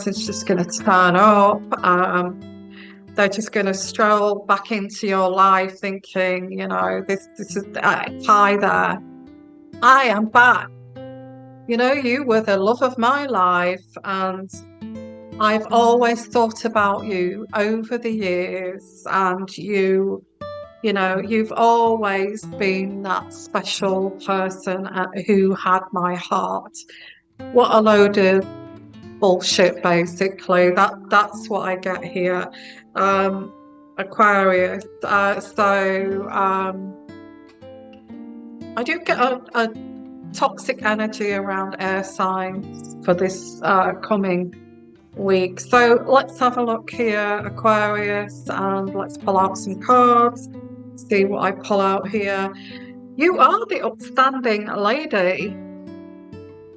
person's just going to turn up. They're just going to stroll back into your life thinking, this is, hi there, I am back. You were the love of my life, and I've always thought about you over the years, and you've always been that special person who had my heart. What a load of bullshit, basically. That's what I get here. Aquarius. I do get a toxic energy around air signs for this coming week. So let's have a look here, Aquarius, and let's pull out some cards, see what I pull out here. You are the upstanding lady.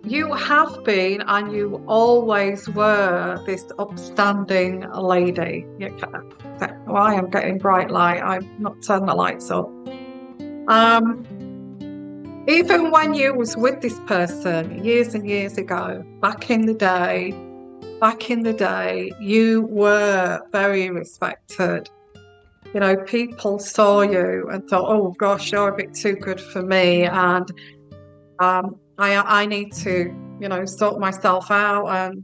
You have been, and you always were, this upstanding lady. Why I'm getting bright light? I've not turned the lights up. Even when you was with this person years and years ago, back in the day, you were very respected. People saw you and thought, oh gosh, you're a bit too good for me, and I need to, sort myself out, and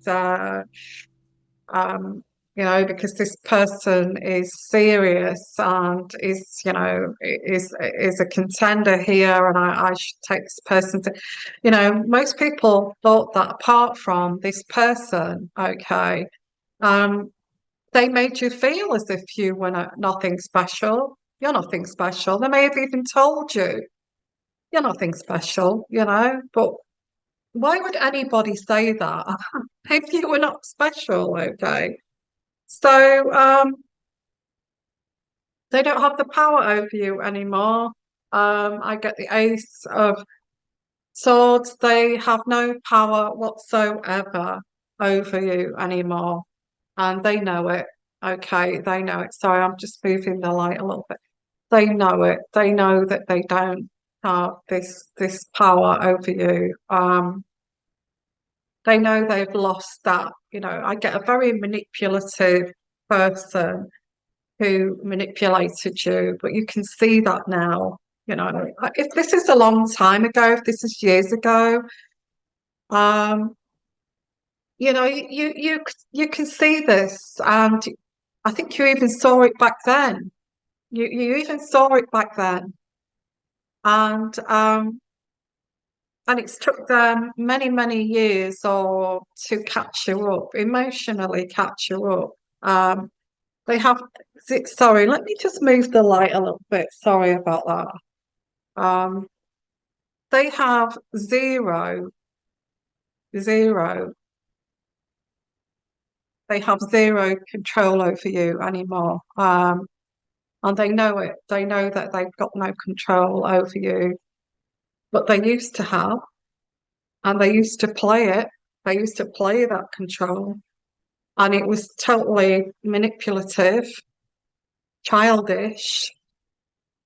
because this person is serious and is a contender here, and I should take this person to, most people thought that apart from this person, okay, they made you feel as if you were nothing special. You're nothing special. They may have even told you you're nothing special, but why would anybody say that if you were not special? Okay. So they don't have the power over you anymore. I get the Ace of Swords. They have no power whatsoever over you anymore. And they know it. Okay, they know it. Sorry, I'm just moving the light a little bit. They know it. They know that they don't have this power over you. They know they've lost that. I get a very manipulative person who manipulated you, but you can see that now. If this is a long time ago, if this is years ago, you can see this, and I think you even saw it back then. You even saw it back then, and it's took them many, many years or to catch you up, emotionally catch you up. They have, sorry, let me just move the light a little bit. Sorry about that. They have zero. They have zero control over you anymore. And they know it. They know that they've got no control over you. But they used to have, and they used to play it. They used to play that control. And it was totally manipulative, childish,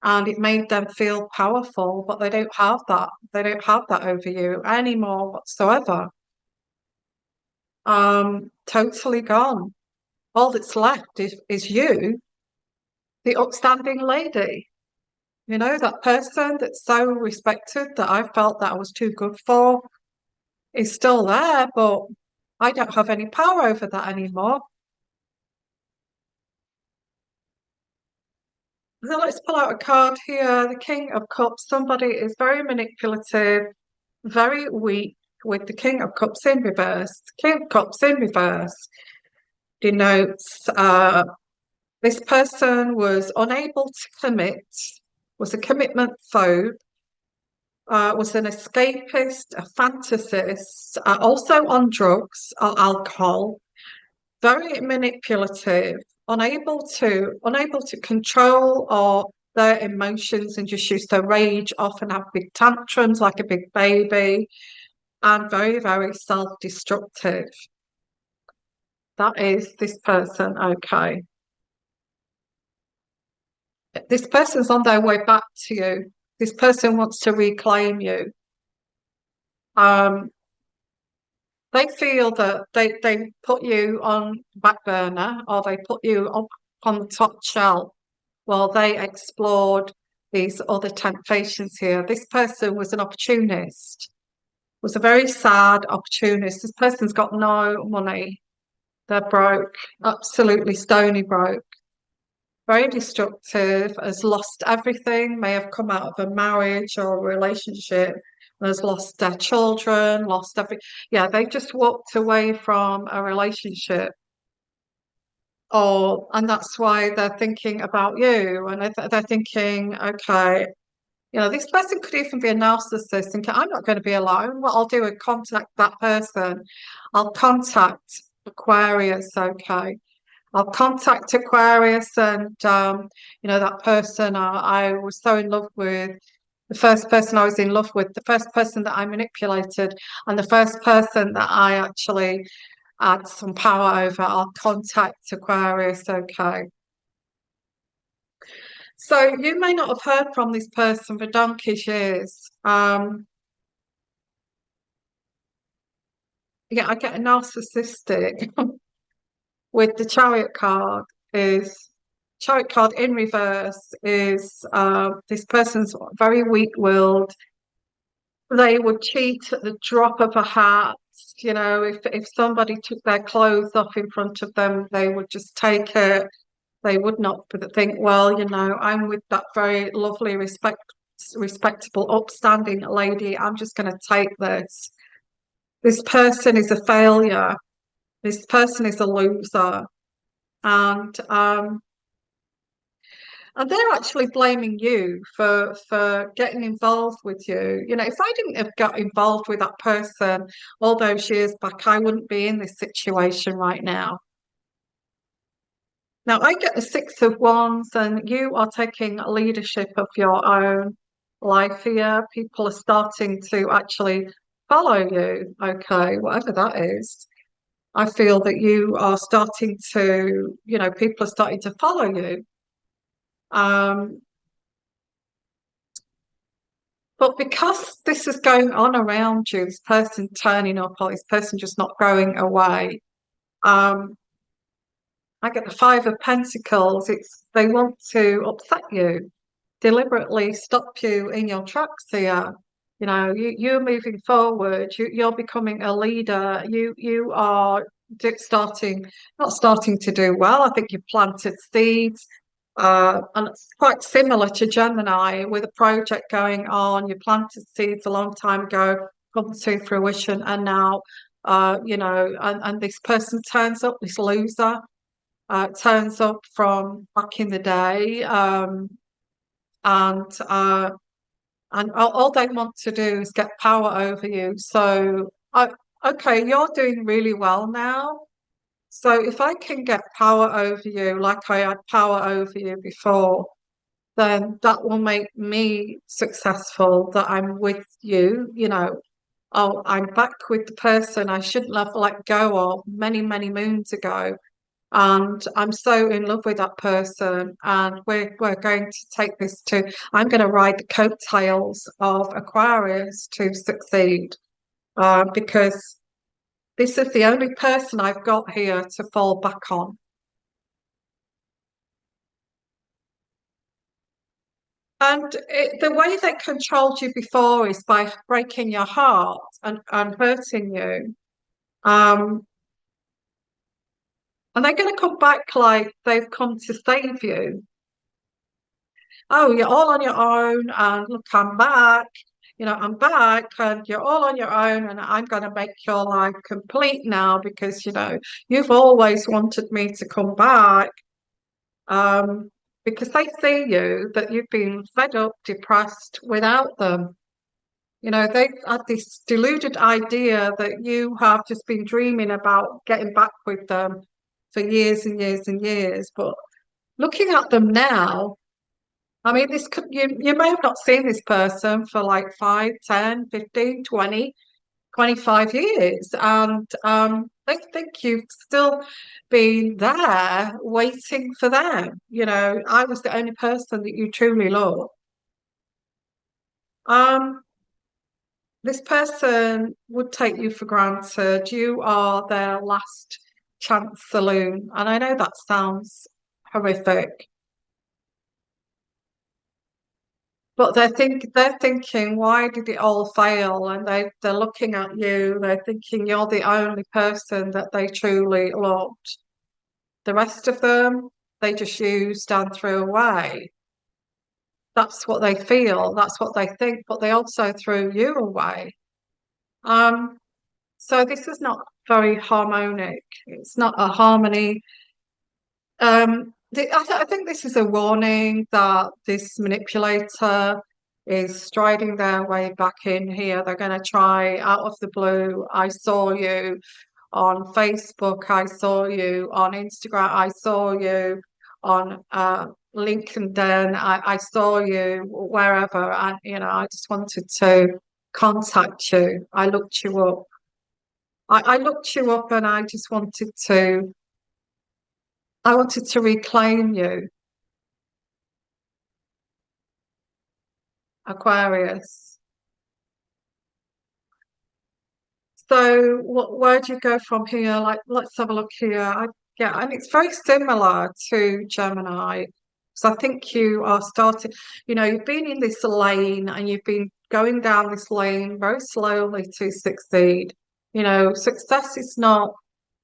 and it made them feel powerful, but they don't have that. They don't have that over you anymore whatsoever. Totally gone. All that's left is you, the upstanding lady. That person that's so respected that I felt that I was too good for is still there, but I don't have any power over that anymore. So let's pull out a card here. The King of Cups. Somebody is very manipulative, very weak with the King of Cups in reverse. King of Cups in reverse denotes this person was unable to commit, was a commitment phobe, was an escapist, a fantasist, also on drugs or alcohol, very manipulative, unable to control or their emotions, and just used to rage off and have big tantrums like a big baby, and very, very self-destructive. That is this person, okay. This person's on their way back to you. This person wants to reclaim you. They they feel that they put you on back burner or they put you up on the top shelf while they explored these other temptations here. This person was an opportunist, was a very sad opportunist. This person's got no money. They're broke, absolutely stony broke, very destructive, has lost everything, may have come out of a marriage or a relationship, has lost their children, lost every, yeah, they just walked away from a relationship. Or, and that's why they're thinking about you, and they're thinking, okay, this person could even be a narcissist, thinking, I'm not going to be alone. What I'll do is contact that person. I'll contact Aquarius, okay. I'll contact Aquarius and that person I was so in love with, the first person I was in love with, the first person that I manipulated, and the first person that I actually had some power over, I'll contact Aquarius, okay. So you may not have heard from this person for donkey's years. Yeah, I get a narcissistic with the chariot card is chariot card in reverse is this person's very weak-willed. They would cheat at the drop of a hat. If somebody took their clothes off in front of them, they would just take it. They would not think, well, I'm with that very lovely, respectable, upstanding lady. I'm just going to take this. This person is a failure. This person is a loser. And and they're actually blaming you for getting involved with you. If I didn't have got involved with that person all those years back, I wouldn't be in this situation right now. Now I get the Six of Wands, and you are taking leadership of your own life here. People are starting to actually follow you, okay, whatever that is. I feel that you are starting to, people are starting to follow you. Um, but because this is going on around you, this person turning up or this person just not going away, um, I get the Five of Pentacles. They want to upset you, deliberately stop you in your tracks here. You're moving forward. You're becoming a leader. You are not starting to do well. I think you've planted seeds. And it's quite similar to Gemini with a project going on. You planted seeds a long time ago, come to fruition, and now, and this person turns up, this loser, turns up from back in the day, and all they want to do is get power over you. So, okay, you're doing really well now. So if I can get power over you like I had power over you before, then that will make me successful, that I'm with you, Oh, I'm back with the person I shouldn't have let go of many, many moons ago. And I'm so in love with that person. And we're going to take this to, I'm going to ride the coattails of Aquarius to succeed. Because this is the only person I've got here to fall back on. And the way they controlled you before is by breaking your heart and hurting you. Um, and they're going to come back like they've come to save you. Oh, you're all on your own, and look, I'm back. I'm back, and you're all on your own, and I'm going to make your life complete now because, you've always wanted me to come back. Because they see you that you've been fed up, depressed without them. They've had this deluded idea that you have just been dreaming about getting back with them for years and years and years. But looking at them now, I mean, you may have not seen this person for like 5, 10, 15, 20, 25 years. And they think you've still been there waiting for them. I was the only person that you truly love. Um, this person would take you for granted. You are their last chance saloon. And I know that sounds horrific, but they're thinking, why did it all fail? And they're looking at you, they're thinking you're the only person that they truly loved. The rest of them, they just used and threw away. That's what they feel, that's what they think, but they also threw you away. Um, so this is not very harmonic. It's not a harmony. I think this is a warning that this manipulator is striding their way back in here. They're going to try out of the blue. I saw you on Facebook. I saw you on Instagram. I saw you on LinkedIn. I saw you wherever. And, I just wanted to contact you. I looked you up. I looked you up and I wanted to reclaim you, Aquarius. So where do you go from here? Like, let's have a look here. Yeah, and it's very similar to Gemini. So I think you are starting, you've been in this lane and you've been going down this lane very slowly to succeed. Success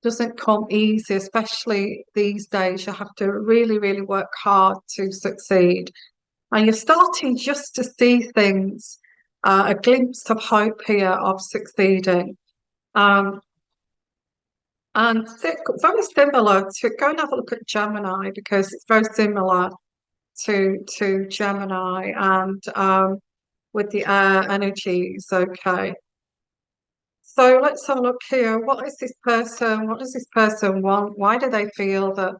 doesn't come easy, especially these days. You have to really, really work hard to succeed. And you're starting just to see things, a glimpse of hope here of succeeding. Um, and very similar to go and have a look at Gemini because it's very similar to Gemini and with the air energies. Okay. So let's have a look here. What is this person? What does this person want? Why do they feel that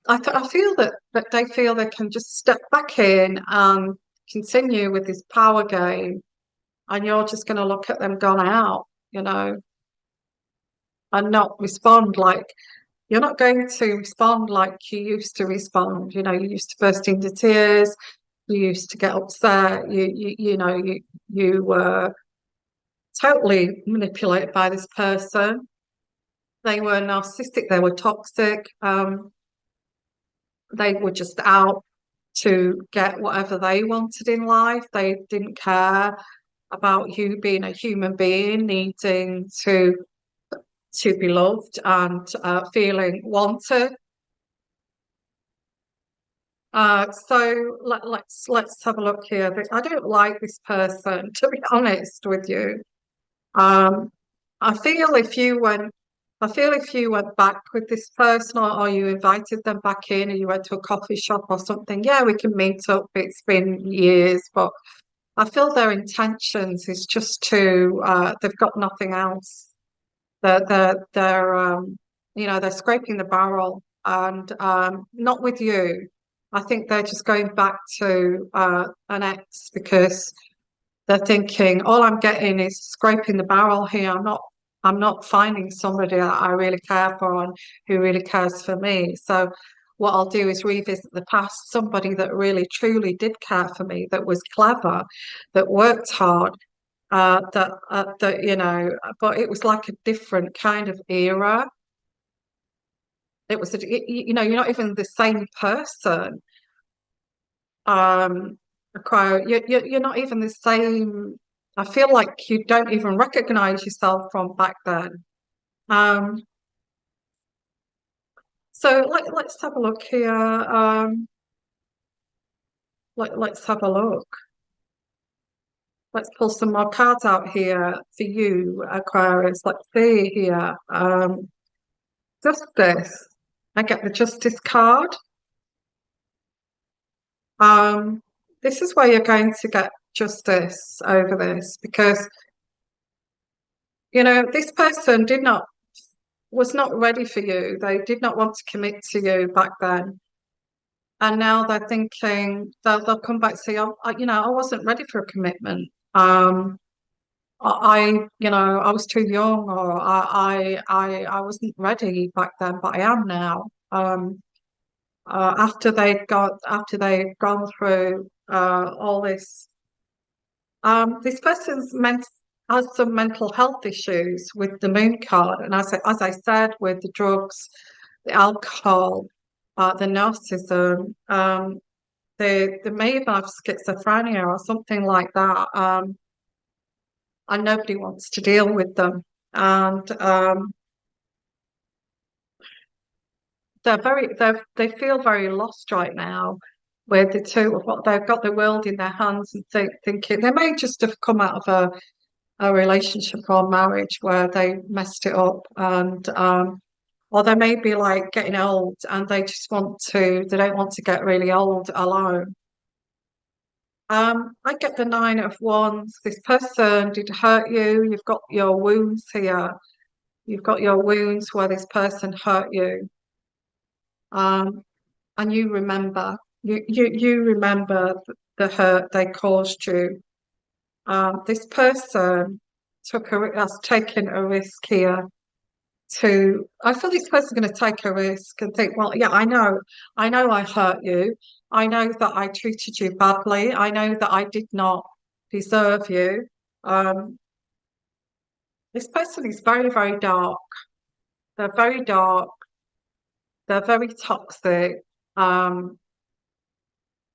I feel that they feel they can just step back in and continue with this power game, and you're just going to look at them gone out, and not respond like you're not going to respond like you used to respond. You used to burst into tears, you used to get upset, you were totally manipulated by this person. They were narcissistic, they were toxic. They were just out to get whatever they wanted in life. They didn't care about you being a human being, needing to be loved and feeling wanted. So let's have a look here. I don't like this person, to be honest with you. Um, I feel if you went, I feel if you went back with this person or you invited them back in or you went to a coffee shop or something, yeah, we can meet up. It's been years, but I feel their intentions is just they've got nothing else. They're scraping the barrel and not with you. I think they're just going back to an ex because they're thinking, all I'm getting is scraping the barrel here. I'm not finding somebody that I really care for and who really cares for me. So what I'll do is revisit the past, somebody that really truly did care for me, that was clever, that worked hard, but it was like a different kind of era. You're not even the same person. You're not even the same. I feel like you don't even recognize yourself from back then. Um, so let's have a look here. Let's have a look. Let's pull some more cards out here for you, Aquarius. Let's see here. Justice. I get the Justice card. Um, this is where you're going to get justice over this because this person was not ready for you. They did not want to commit to you back then. And now they're thinking they'll come back and say, I wasn't ready for a commitment. I was too young, or I wasn't ready back then, but I am now. After they've gone through all this This person's meant has some mental health issues with the moon card, and as I said, with the drugs, the alcohol, the narcissism, they may even have schizophrenia or something like that, and nobody wants to deal with them, and they feel very lost right now with the two of what they've got the world in their hands and thinking they may just have come out of a relationship or marriage where they messed it up and or they may be like getting old and they don't want to get really old alone. I get the nine of wands. This person did hurt you. You've got your wounds here. You've got your wounds where this person hurt you. Um, and you remember the hurt they caused you. This person has taken a risk here to I feel this person's going to take a risk and think, well, yeah, I know I hurt you. I know that I treated you badly. I know that I did not deserve you. Um, this person is very, very dark. They're very dark. They're very toxic. Um,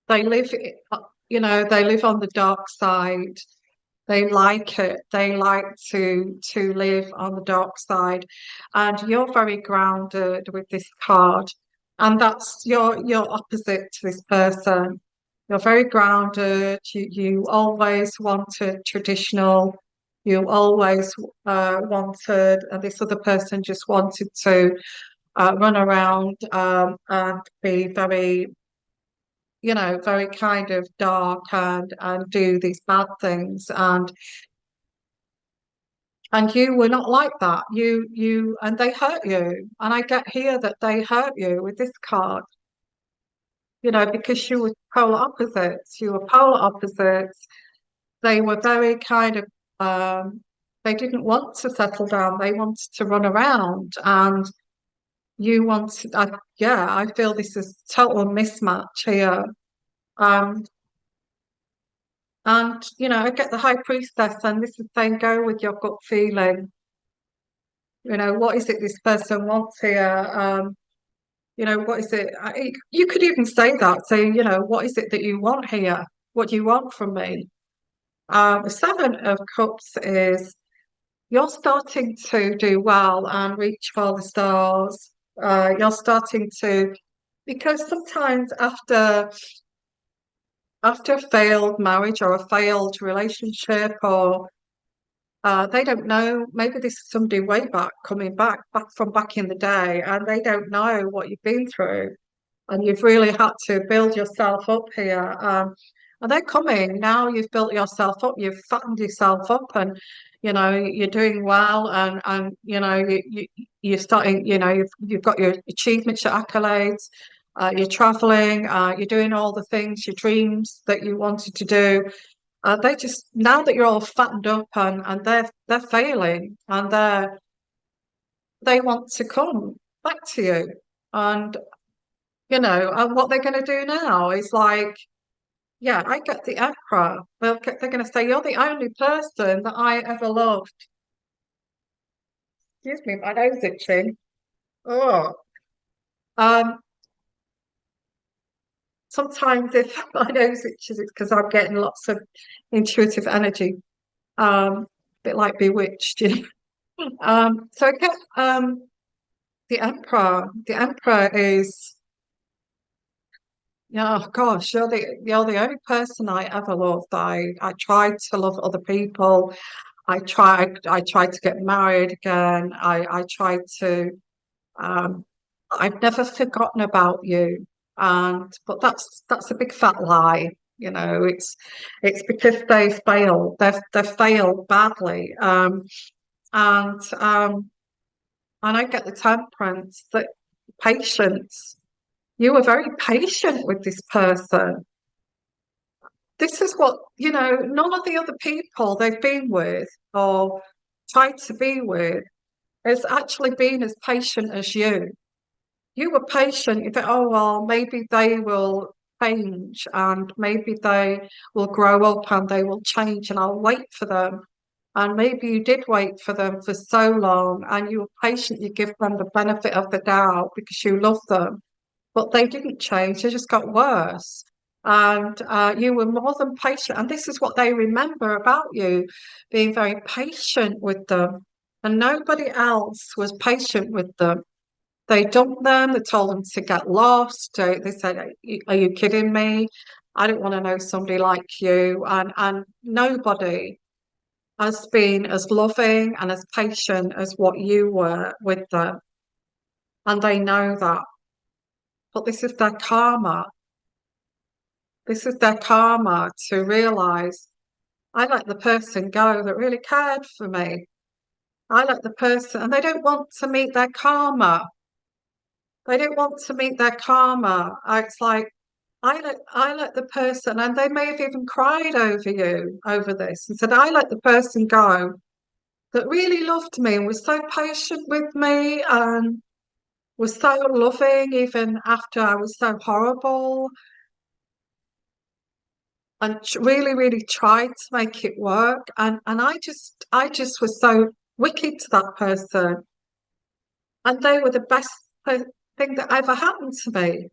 they live, they live on the dark side. They like it. They like to live on the dark side, and you're very grounded with this card, and that's your opposite to this person. You're very grounded. You always wanted traditional. You always wanted, and this other person just wanted to run around and be very, very kind of dark and do these bad things and you were not like that. And they hurt you. And I get here that they hurt you with this card, because you were polar opposites. You were polar opposites. They were very kind of, they didn't want to settle down. They wanted to run around. And you wanted, yeah, I feel this is total mismatch here. Um, and, I get the High Priestess, and this is saying go with your gut feeling. What is it this person wants here? What is it? You could even say that, say, what is it that you want here? What do you want from me? The Seven of Cups is you're starting to do well and reach for the stars. You're starting to, because sometimes after a failed marriage or a failed relationship or they don't know. Maybe this is somebody way back, coming back from back in the day, and they don't know what you've been through, and you've really had to build yourself up here. And they're coming now. You've built yourself up. You've fattened yourself up, and you're doing well. And you're starting. You've got your achievements, your accolades. You're traveling. You're doing all the things, your dreams that you wanted to do. They just now that you're all fattened up and they're failing and they want to come back to you and and what they're going to do now is like, yeah, I get the Emperor. They're going to say you're the only person that I ever loved. Excuse me, my nose itching. Oh, um, sometimes if my nose itches, it's because I'm getting lots of intuitive energy. A bit like Bewitched, so I get the Emperor. The Emperor is, yeah, oh gosh, you're the only person I ever loved. I tried to love other people. I tried to get married again. I tried to I've never forgotten about you. But that's a big fat lie. It's because they failed. They've failed badly. And and I get the temperance, that patience. You were very patient with this person. This is what, none of the other people they've been with or tried to be with has actually been as patient as you. You were patient. You thought, oh, well, maybe they will. change, and maybe they will grow up and they will change, and I'll wait for them. And maybe you did wait for them for so long and you were patient, you give them the benefit of the doubt because you love them, but they didn't change, they just got worse. And you were more than patient. And this is what they remember about you, being very patient with them. And nobody else was patient with them. They dumped them, they told them to get lost. They said, are you kidding me? I don't want to know somebody like you. And nobody has been as loving and as patient as what you were with them. And they know that. But this is their karma. This is their karma to realize I let the person go that really cared for me. I let the person, and they don't want to meet their karma. They don't want to meet their karma. It's like I let the person, and they may have even cried over you over this and said, I let the person go that really loved me and was so patient with me and was so loving even after I was so horrible and really, really tried to make it work. And I just was so wicked to that person. And they were the best thing that ever happened to me.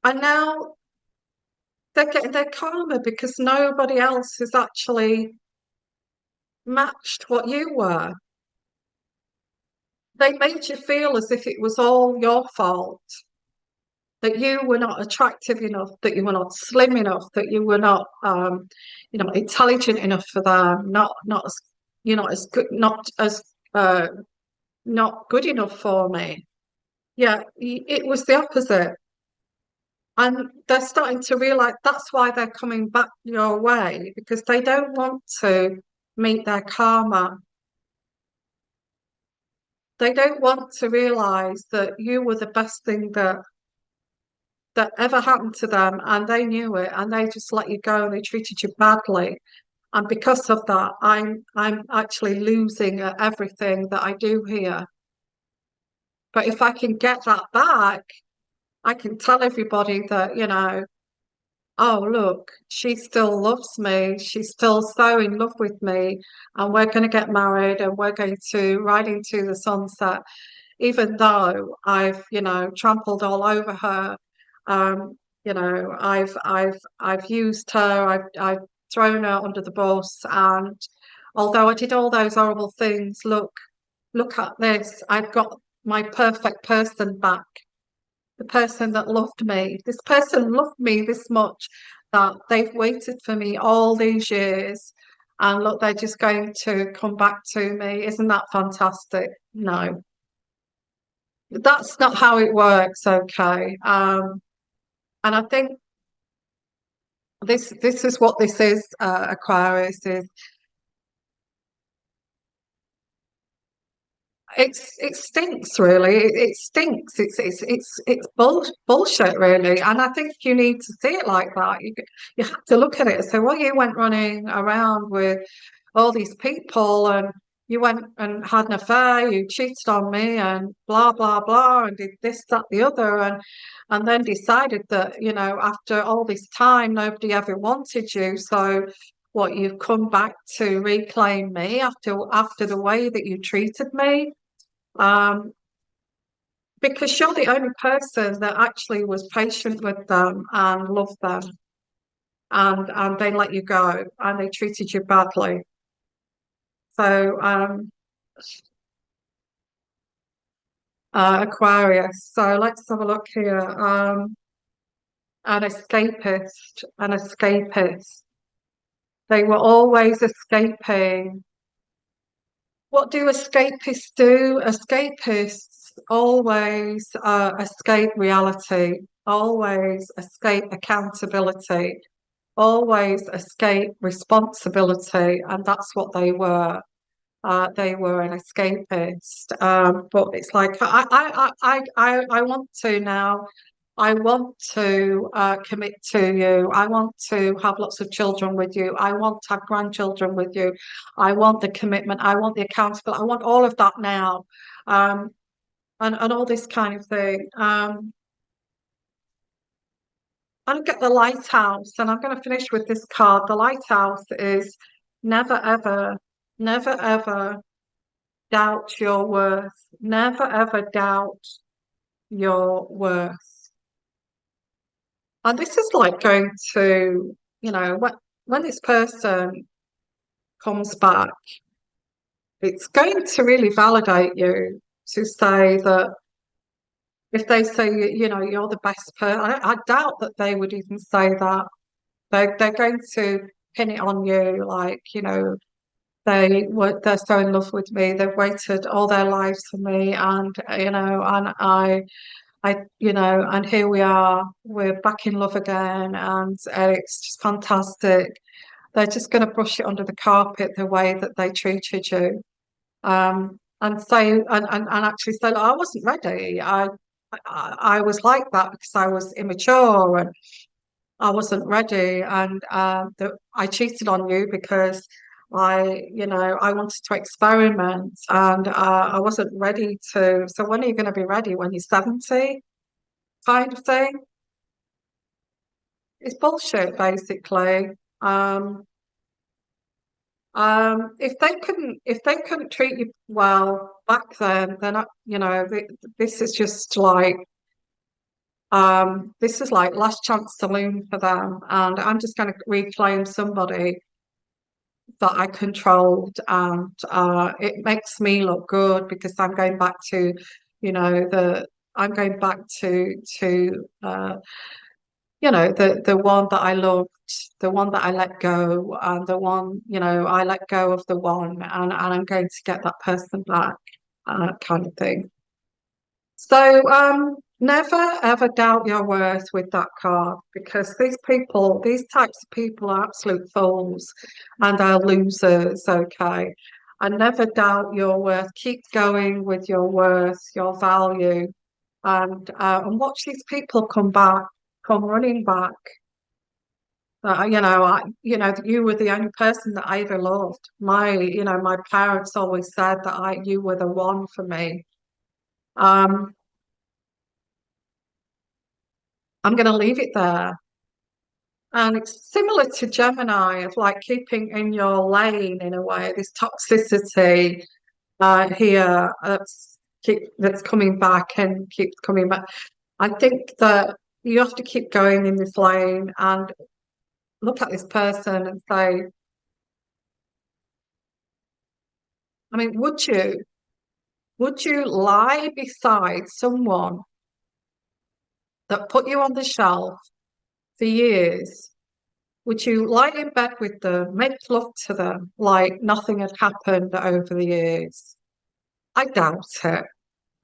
And now they're getting their karma because nobody else has actually matched what you were. They made you feel as if it was all your fault, that you were not attractive enough, that you were not slim enough, that you were not, intelligent enough for them, not as, as good, not good enough for me. Yeah, it was the opposite. And they're starting to realize that's why they're coming back your way because they don't want to meet their karma. They don't want to realize that you were the best thing that ever happened to them, and they knew it, and they just let you go and they treated you badly. And because of that, I'm actually losing at everything that I do here. But if I can get that back, I can tell everybody that, oh, look, she still loves me. She's still so in love with me. And we're going to get married and we're going to ride into the sunset, even though I've, trampled all over her. I've used her, I've thrown her under the bus. And although I did all those horrible things, look at this. I've got my perfect person back, the person that loved me. This person loved me this much that they've waited for me all these years. And look, they're just going to come back to me. Isn't that fantastic? No, that's not how it works, okay. And I think this is what this is, Aquarius is. It stinks really. It stinks. It's bullshit really. And I think you need to see it like that. You have to look at it and say, well, you went running around with all these people and you went and had an affair, you cheated on me and blah blah blah and did this, that, the other and then decided that, after all this time nobody ever wanted you. So what, you've come back to reclaim me after the way that you treated me? Um, because you're the only person that actually was patient with them and loved them, and they let you go and they treated you badly. So, Aquarius. So let's have a look here. An escapist. They were always escaping. What do escapists do? Escapists always escape reality, always escape accountability, always escape responsibility, and that's what they were. They were an escapist. But it's like I want to now. I want to commit to you. I want to have lots of children with you. I want to have grandchildren with you. I want the commitment. I want the accountability. I want all of that now, and all this kind of thing. and get the lighthouse. And I'm going to finish with this card. The lighthouse is never ever, never ever doubt your worth. Never ever doubt your worth. And this is like going to, when this person comes back, it's going to really validate you to say that if they say, you're the best person, I doubt that they would even say that. They're going to pin it on you, like, they're so in love with me. They've waited all their lives for me, and and and here we are. We're back in love again, and it's just fantastic. They're just going to brush it under the carpet the way that they treated you, and say and actually say, "Look, I wasn't ready. I was like that because I was immature and I wasn't ready, and I cheated on you because I wanted to experiment, and I wasn't ready to. So when are you going to be ready? When you're 70, kind of thing? It's bullshit, basically. Um, if they couldn't treat you well back then this is just like this is like last chance saloon for them, and I'm just going to reclaim somebody that I controlled, and it makes me look good because I'm going back to, the I'm going back to the one that I loved, the one that I let go, and the one, I let go of the one, and I'm going to get that person back, kind of thing. So never ever doubt your worth with that card, because these types of people are absolute fools and are losers, okay? And never doubt your worth. Keep going with your worth, your value, and watch these people come running back. You were the only person that I ever loved. My parents always said that you were the one for me. Um, I'm going to leave it there. And it's similar to Gemini, of like keeping in your lane in a way. This toxicity here that's coming back and keeps coming back. I think that you have to keep going in this lane and look at this person and say, I mean, would you lie beside someone that put you on the shelf for years? Would you lie in bed with them, make love to them like nothing had happened over the years? I doubt it.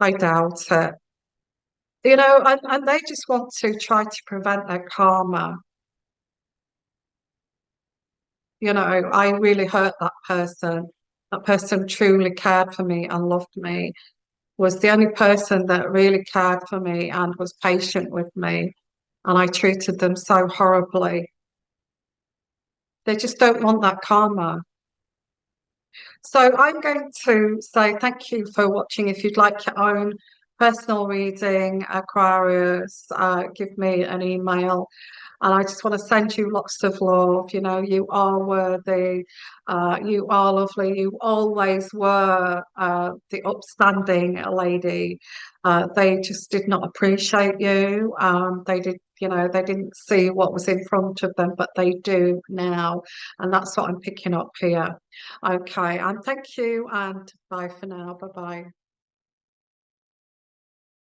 I doubt it. And they just want to try to prevent their karma. I really hurt that person. That person truly cared for me and loved me, was the only person that really cared for me and was patient with me. And I treated them so horribly. They just don't want that karma. So I'm going to say thank you for watching. If you'd like your own personal reading, Aquarius, give me an email. And I just want to send you lots of love. You are worthy. You are lovely. You always were the upstanding lady. They just did not appreciate you. They didn't see what was in front of them, but they do now. And that's what I'm picking up here. Okay, and thank you, and bye for now. Bye bye.